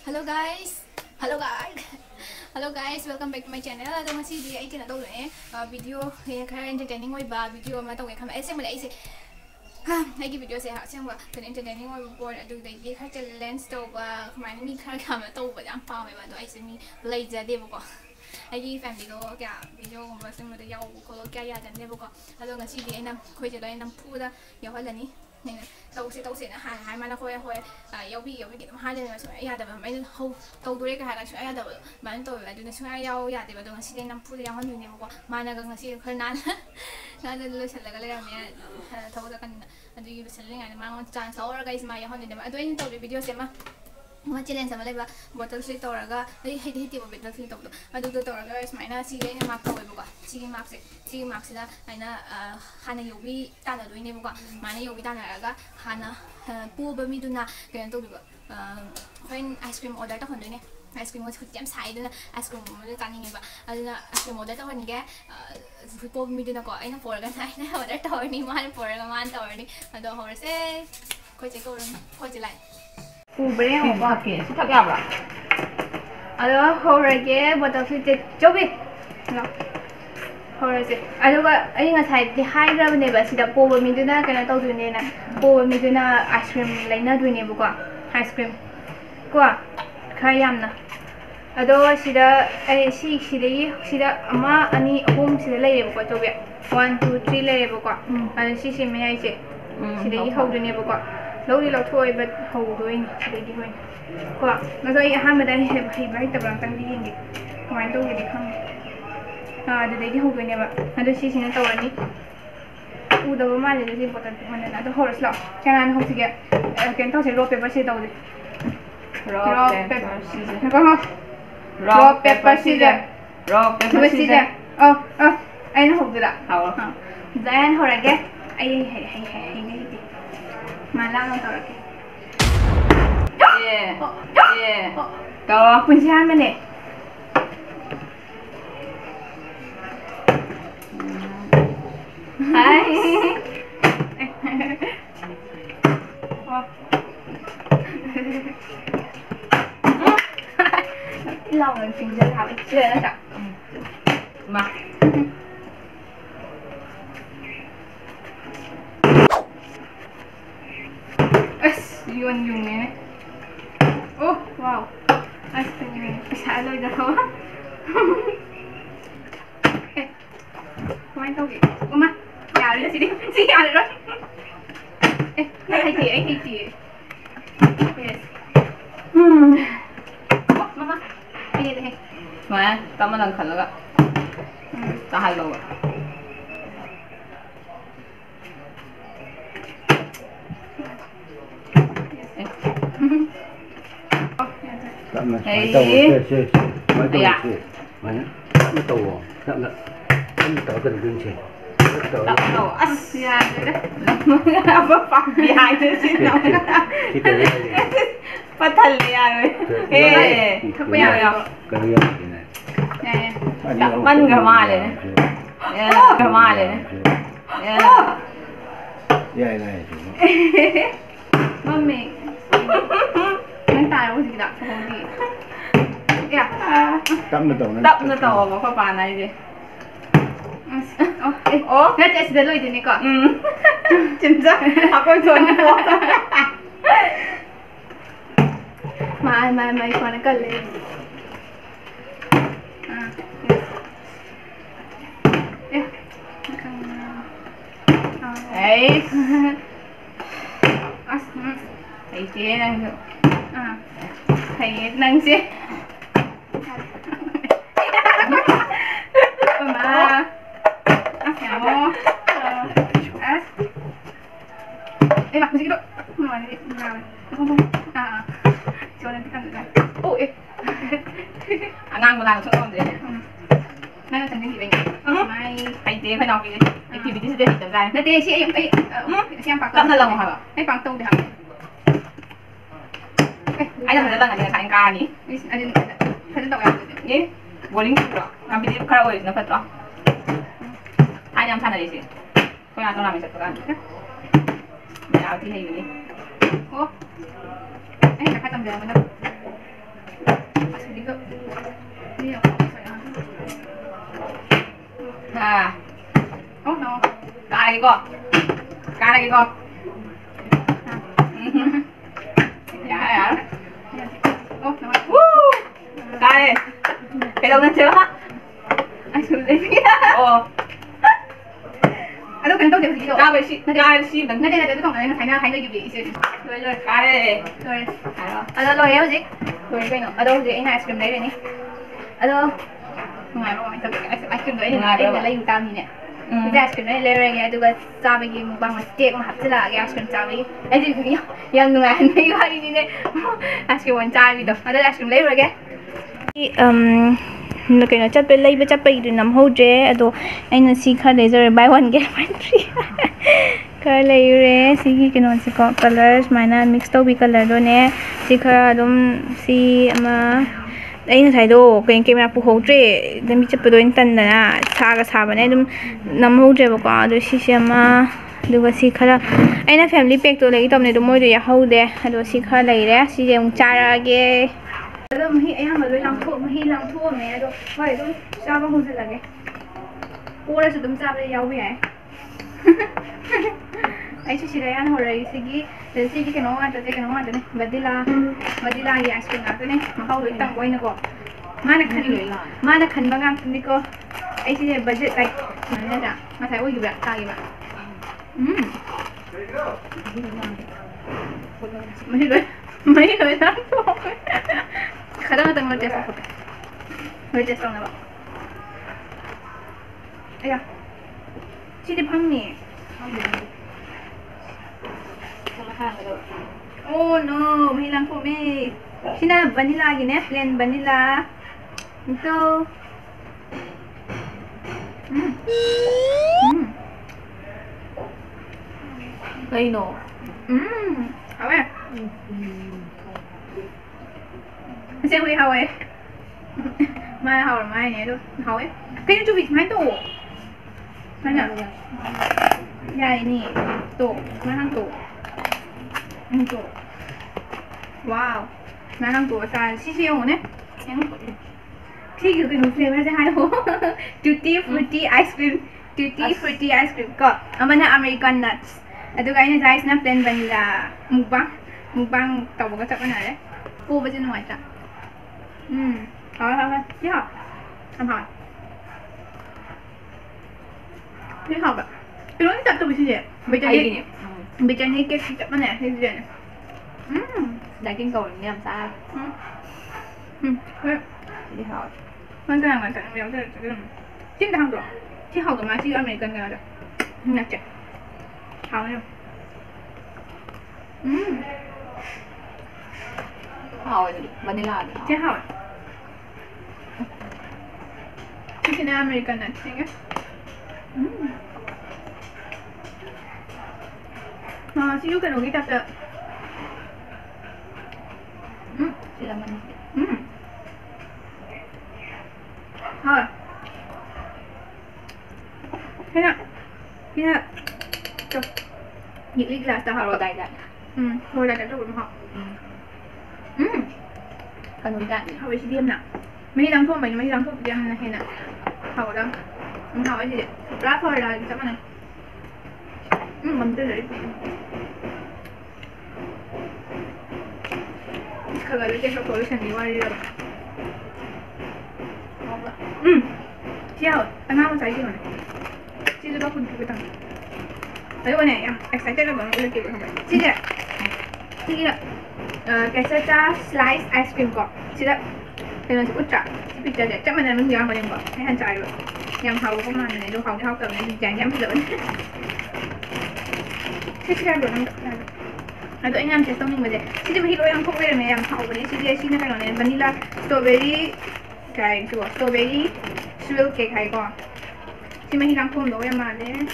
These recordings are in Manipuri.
Hello guys. Hello guys. Hello guys. Welcome back to my channel. Ado ngasi di ai kina tawle video khara entertaining oi ba video ma tawge khama ese mala ise ai gi video se ha sengwa kan entertaining oi board adu dai gi khara challenge to ba khama ni khara khama to ba yam pa me ba do ai se mi lai ja de ba ko ai gi family do kya video ko ba sem da yaw ko kya ya dan de ba ko ado ngasi di ai nam khoi je do ai nam pu da yaw ha la ni tàu xe nó hai mà nó khôi yêu bị cái hai lần mà chúng ai đã mấy hậu tàu đuôi cái hai là chúng ai đã mà tàu là chúng chúng ai yêu ya thì bây giờ ngày xưa năm phút thì hơn nhiều quá mà nó ngày xưa hơn nan nó lên sân là cái này mẹ tàu ra cần anh đi sân lên ngày mà ngon chán sáu rồi guys mà yêu hơn nhiều mà tôi tàu video xem mà mà challenge sama leba bottle flip toraga ai hiti bottle flip tawdo adu toraga ismaina si le mark tawai buka si mark sida aina hana yobi tana doine buka mana yobi tana raga hana pu ba mi duna kan to biba when ice cream order ta hondoine ice cream was jam sai duna ice cream mo ta ningi ba aduna ice cream order ta honge pu mi duna ko aina porga na order tawni man porga man tawni ado horse ko che ko che lai Ubreng apa? Suka apa? Ada horror ke, botol flip coba. No. Horror ke. Ada apa? Ini nggak saya di high grab ni bas. Tidak power mintu na kena tahu tu ni na. Power mintu na ice cream lain na tu ni buka. Ice cream. Kuah. Kayam na. Ada sida sida ama ani home sida lagi buka coba. 1, 2, 3 lagi buka. Ada sisi mana aje. Sida ini hau tu ni buka. Lâu đi lâu thôi but hầu đôi chỉ để đi thôi qua nó rồi ham mà đây hay mấy tập làm tăng đi gì ngoài tôi thì không để đi hầu đôi này bạn nó đôi khi nó tàu anh u đâu mà để đi bắt được mình nó horse lo cho nên không thì cái tao sẽ rope paper tàu đi rope paper scissors anh nó hầu được ạ hầu then hồi cái hay malah nonton lagi. Yeah. Kau punya mana ni? Hai. Lòng mình chính ra thảo chưa đó chẳng. Mà. Yun ni. Oh, wow. Astaga. Salo dah tahu. Kau main tahu ke? Uma, ya ada sini. Sini ada rồi. Ai ti. Yes. Oh, mama. Ini deh. Mà, tao mới lần khẩn rồi. Tao hai lô. Máy tàu gần đường trên Tàu Asia đấy. Apa pambiay tu sih nama. Patal ya rồi. Thắc bây giờ. Đặc văn gama lên này. Gama lên này. này Mami. Nang tayo gì đặt không đi. Tắm nó tàu mà có bà này gì. Nó chạy sẽ lôi đi con. Chính xác. Học con chuồn qua. Mai con nó cần lên. Đấy. Thấy chế năng được. Thấy năng chế. Mama. Kamu. Mak mesti gitu. Mana ni? Ngomong. Coba nanti kan dah. Oh, Ngang một lần xuống con đấy. Nó thành cái gì vậy? Mai Thấy chế phải nói cái activity sẽ được ra. nó tê chị xem bạc Tắm nó lòng hả? cái bạc tông được Ai làm lần này thành ca nhỉ? anh thấy tông à Nhỉ? Bowling rồi. Làm video karaoke nó phải rồi. Ai làm thằng này gì? Có nhà tôi làm mình sẽ có ăn. Mày áo thì hay gì? Ủa? Anh phải tông được mà đâu? 이거 이거 à 어 나와 cái 이거 cái 이거 dạ hả 어 나와 cái cái đâu lên chưa 아 지금 내 ồ 아, 너 그냥 또 내가 이거 cái si mình nãy đây là tôi còn thấy nó thấy nó giúp gì xíu rồi rồi cái rồi phải đó ở đâu rồi gì rồi cái nào ở đâu gì anh ice cream đấy rồi nè ở đâu ngoài bao mình tập ice cream đấy là lấy tao gì nè cái ice cream đấy lấy rồi cái tôi có sao bây giờ bằng một tiệc mà hấp dẫn là cái ice cream sao bây ấy gì cái yang người anh mấy cái gì nè ice cream one chai bây giờ ở đây ice cream lấy rồi cái kayaknya cat lay ba cat pay nam ho je ado aina si kha laser buy one get one free kha lay re si ki kino si ko colors mana mix to bi color do ne si kha dum si ama aina thai do keng camera pu ho je demi cat do in tan na sa ga sa ba ne dum nam ho je ba ko ado si si ama duga si khara aina family pack to lagi tom ne do moi do ya ho de ado si kha lay re si je ung cha ra ge đó mà hi em mà đôi làm thua mẹ đó vậy tôi sao không hôn lagi cô là sự tấm sao đây giàu vậy ấy chứ đây ăn hồi đấy cái nó ăn cái nó ăn này vanilla ice cream nào này mà không được tăng quay nữa cô mà nó khăn bằng ăn đi cô ấy chứ budget này mà thấy ôi dữ ta gì vậy mấy người lắm thôi kadang ada ngeliat test aku ngeliat test orang apa ayah sini paham nih oh no hilang kok me sini vanilla lagi nih plain vanilla itu Reino apa ya xem huy hầu ấy mai hầu là mai nhé đâu hầu ấy cái chú vịt mấy tổ mấy nhở dài nè tổ mấy hàng tổ wow mấy hàng tổ xài xí xíu nè khi cái nụ flavor sẽ hay hố tutti fruity ice cream có mana American nuts itu kayaknya guys na plain vanilla mukbang tau ba ka na đấy cô với trên ngoài ta thôi chứ học không hỏi chứ học ạ cái đó tập tôi bị gì bị cho những cái tập này cái gì này đại kinh cầu làm sao đi hỏi hoàn toàn là tặng béo chính thằng rồi chứ học của má chứ American rồi nhặt chặt học không hỏi vanilla chứ hỏi chicken American nut thing chứ cái đồ cái tập được chỉ là mình thôi thế nào chụp nhiệt liệt là tao học rồi đại đại thôi đại rồi mà học cần một đại học về điểm nào mấy đăng thuốc mình mấy đăng thuốc điểm này nè học đâu mình học cái gì rap thôi là cái này mình tới đấy 그거 이렇게 해서 고르셨니 완료 siapa? Kenapa saya gimana? Sini aku duduk tang. Ayo mana ya? Excited lah banget lagi sampai. Sini keseca slice ice cream kok. Sini kena sebut cak. Picture dia. Cak mana yang paling kok? Ini han cai loh. Yang hau kok mana nih? Lu hau dia hau ke mana? Jangan belum. Sini dulu nang. Aduh ini yang testing nih macam. Sini mahilo yang kok ni yang hau ni. Sini kan ni vanilla strawberry kayak tu strawberry swill cake hay kok. Sini mahilang pun doa yang mana?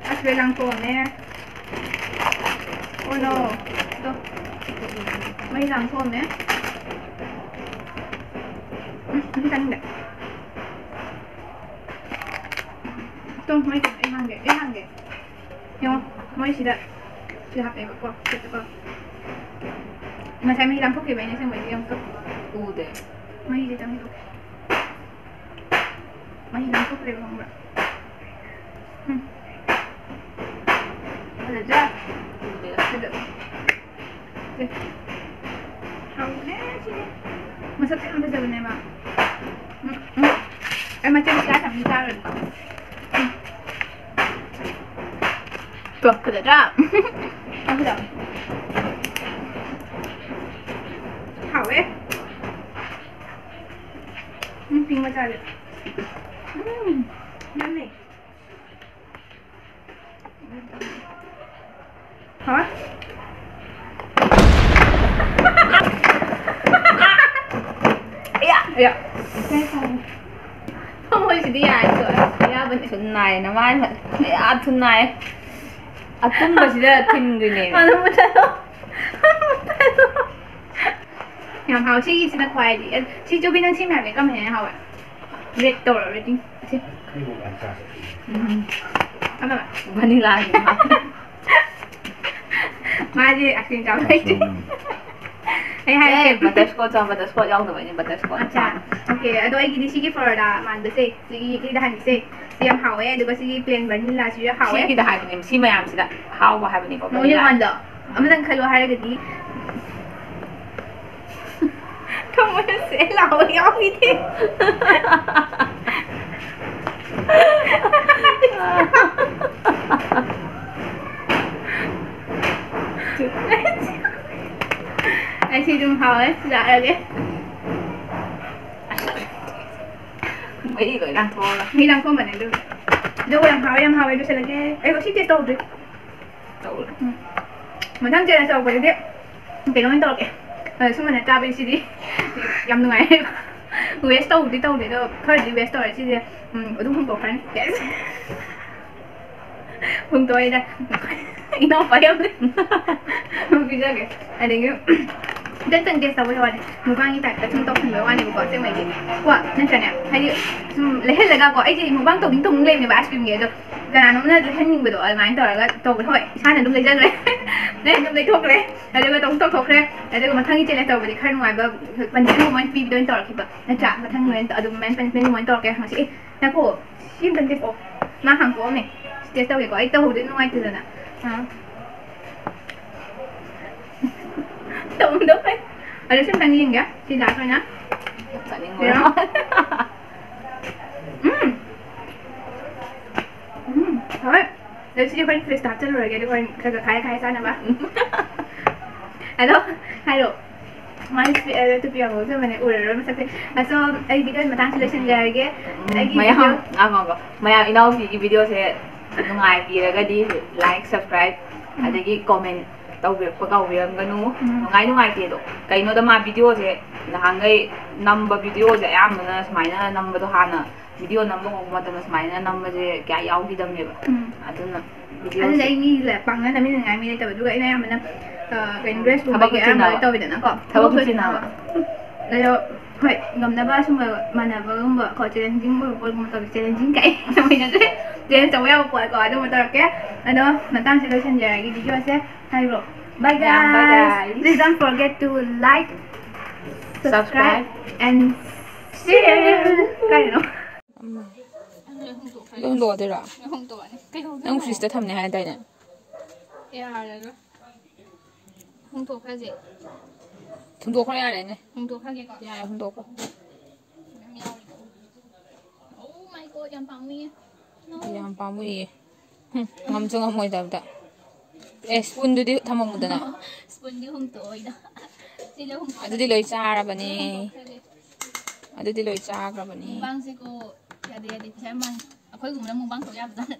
Asal lang pun ni. Oh no. Tu. Mahilang pun ni. Ini kan enggak. Tuh, mai hang ge. Yang mai sudah HP kok. Kita kok. Mà xem hilang phúc thì vậy nên xem vậy không? u để Mày gì tao hiểu. Mày làm thuốc đều không vậy? Được chưa? Được. Không hết chứ. Mà sao em bây giờ này mà. Em mà chơi cái thằng đi sao rồi. Được, được chưa? Không được. Hảo ấy. Pin mà ra được. Ngon này. Hả? Dạ. Cái sao? Không ơi, chị đi ai rồi? Ya bên thun này nó mai mà. Thun này. tum mà chị đã thìn rồi nè. Ano mo tayo? Yang hao si sila kwai di. Si Joby nang sim habi kam hen hao. Red door already. Si. Cái vụ ăn sao? Apa ba? Vanilla. Mai di akin chao đấy. Ay hay. Butterscotch yaw da bane butterscotch. Acha. Okay, ado ay gidi sige for da man da se. Sige gidi da han se. Si am hao eh, aduga sige plain vanilla si hao eh. Sige da haibane si mayam sida how ba haibane ko. No yung manda. Amadang khalo haragadi. Không sẽ lẩu giống như thế. Anh chị đừng hỏi dạ rồi đấy. Mấy người đang thua rồi. Nghĩ đang không mình được. Đâu làm hỏi được sẽ là cái. Em có thích cái tàu rồi. Tàu. Mà thằng chơi là tàu vậy đấy. Cái nó tàu kìa. Xong rồi ta bên chị đi. Yum đúng này. West tàu đi đó. Khởi đi West tàu chị đi. Ở đúng không có friend. Yes. Không tôi đây. Nó phải không đấy. Không biết kìa. Anh định cái dan từng cái sao vậy anh? Mua băng như tại chúng tôi không phải anh đi có xem mấy cái. Quá, nên thế này. Hay đi. Lấy hết là có ấy gì mua băng tổ đình tung lên để ice cream vậy rồi. Cái nào nó hết những bữa đó máy tỏi là tổ thôi. Sai là đúng lấy chân rồi. Đây đúng lấy thuốc đấy. Đây cái tổng thuốc đấy. Đây mà thằng ấy chơi lại tàu vậy khai ngoài và phần nhiều mình phi đối tỏi kịp. Nó trả mà thằng người tỏi đúng men mình tỏi cái hàng sĩ. Nó cổ xin từng cái cổ. Mà hàng cổ này. Cái tàu cái có ấy tàu đến ngoài từ rồi nè. Đúng đúng đấy. Ở đây xem tăng nhiên kìa, xin đạp thôi nhá. Được không? Thôi, để xin cho con freestyle chân rồi kìa, để con khai sao nè ba. Ano? Hello. Mai tu piang mo sa mane ura ro sa so ay video mà tăng selection kìa. Maya không? Ngon. Maya inaw cái video sẽ nungai piragadi like, subscribe, adagi comment. Tàu việc của việc cái nó ngay kia đó cái nó đâm video thế là hàng cái number video thế em nó smile nó number đó hàng video number của mà nó smile nó number thế cái áo đi đâm vậy à thế là video anh lấy như là bằng cái là mấy ngày mình tàu cái này mình cái dress của cái em mới tàu về nó còn thao cái nào đây rồi vậy ngầm nó ba xong rồi mà là vợ vợ khỏi challenging một tàu challenging cái mình nhận đấy để tàu eo quậy quậy đâu mà tàu cái đó mà tăng selection dài cái video sẽ hay rồi. Bye guys. Please don't forget to like, subscribe, and share. Cái gì nữa? Không đồ thế rồi. Không tổ này. Cái không. Ông freestyle thầm này hay đây này. Yeah, rồi đó. Không tổ cái gì? Không đồ cái này này. Không tổ cái gì còn? Yeah, không đồ. Oh my god, yang pangmi. Yang pangmi. Ngam chung ngam ngồi tập tập. Spoon đi thăm ông một nào. Spoon đi không tội đó. Chỉ là không. Đi lôi cha ra bani. Đi lôi cha ra bani. Bang sih ko, ya dia di saya mang. Aku juga mau bang tu ya betul.